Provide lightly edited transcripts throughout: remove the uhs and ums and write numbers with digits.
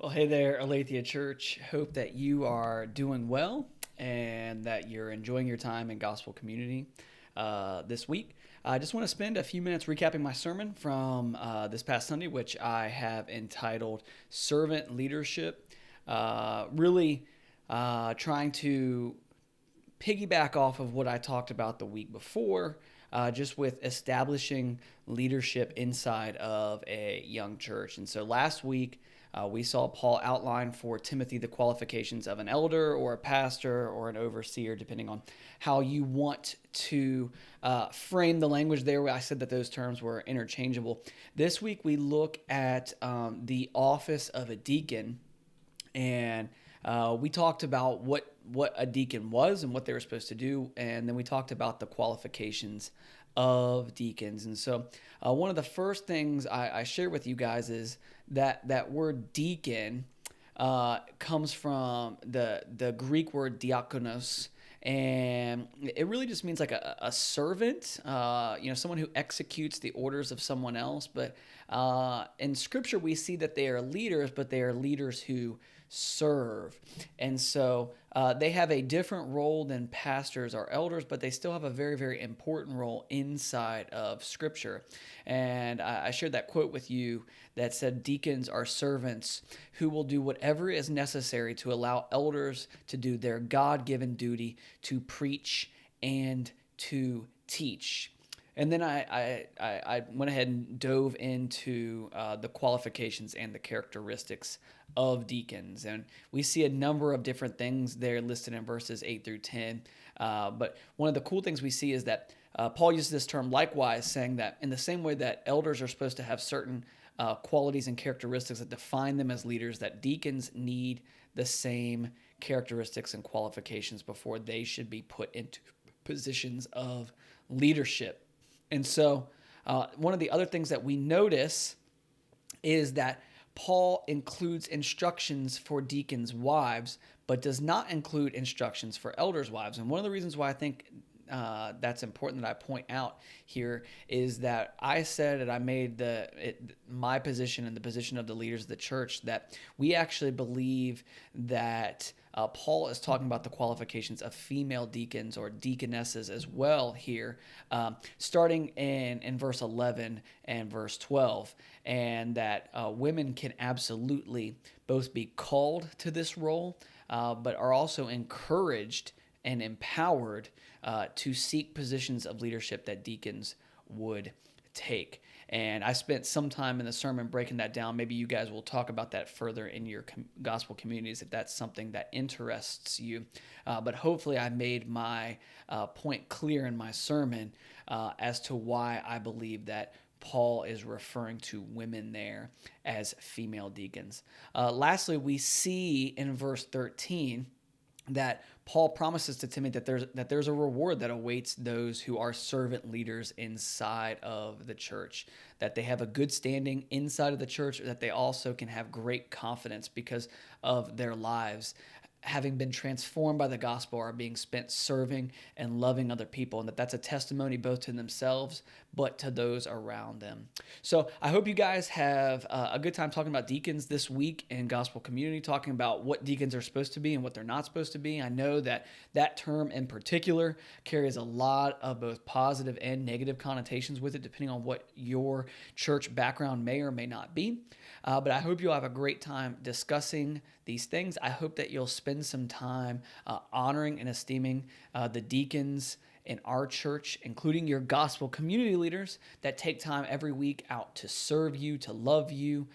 Well, hey there, Aletheia Church. Hope that you are doing well and that you're enjoying your time in gospel community this week. I just want to spend a few minutes recapping my sermon from this past Sunday, which I have entitled Servant Leadership. Really trying to piggyback off of what I talked about the week before, just with establishing leadership inside of a young church. And so last week, we saw Paul outline for Timothy the qualifications of an elder or a pastor or an overseer, depending on how you want to frame the language there. I said that those terms were interchangeable. This week, we look at the office of a deacon, and we talked about what a deacon was and what they were supposed to do, and then we talked about the qualifications of deacons. And so one of the first things I share with you guys is that word deacon comes from the Greek word diakonos, and it really just means like a servant, someone who executes the orders of someone else. But in Scripture, we see that they are leaders, but they are leaders who serve. And so they have a different role than pastors or elders, but they still have a very, very important role inside of Scripture. And I shared that quote with you that said, "Deacons are servants who will do whatever is necessary to allow elders to do their God-given duty to preach and to teach." And then I went ahead and dove into the qualifications and the characteristics of deacons. And we see a number of different things there listed in verses 8 through 10. But one of the cool things we see is that Paul uses this term likewise, saying that in the same way that elders are supposed to have certain qualities and characteristics that define them as leaders, that deacons need the same characteristics and qualifications before they should be put into positions of leadership. And so one of the other things that we notice is that Paul includes instructions for deacons' wives, but does not include instructions for elders' wives. And one of the reasons why I think that's important that I point out here is that I said, and I made my position and the position of the leaders of the church, that we actually believe that Paul is talking about the qualifications of female deacons or deaconesses as well here, starting in verse 11 and verse 12, and that women can absolutely both be called to this role, but are also encouraged and empowered to seek positions of leadership that deacons would take. And I spent some time in the sermon breaking that down. Maybe you guys will talk about that further in your gospel communities if that's something that interests you. But hopefully I made my point clear in my sermon as to why I believe that Paul is referring to women there as female deacons. Lastly, we see in verse 13 that Paul promises to Timothy that there's a reward that awaits those who are servant leaders inside of the church, that they have a good standing inside of the church, that they also can have great confidence because of their lives having been transformed by the gospel are being spent serving and loving other people, and that's a testimony both to themselves but to those around them. So I hope you guys have a good time talking about deacons this week in gospel community, talking about what deacons are supposed to be and what they're not supposed to be. I know that term in particular carries a lot of both positive and negative connotations with it, depending on what your church background may or may not be. But I hope you'll have a great time discussing these things. I hope that you'll spend some time honoring and esteeming the deacons in our church, including your gospel community leaders that take time every week out to serve you, to love you,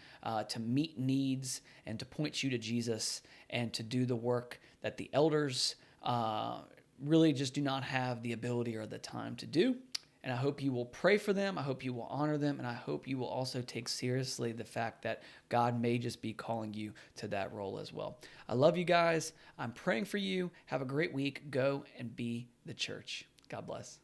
to meet needs, and to point you to Jesus, and to do the work that the elders really just do not have the ability or the time to do. And I hope you will pray for them. I hope you will honor them. And I hope you will also take seriously the fact that God may just be calling you to that role as well. I love you guys. I'm praying for you. Have a great week. Go and be the church. God bless.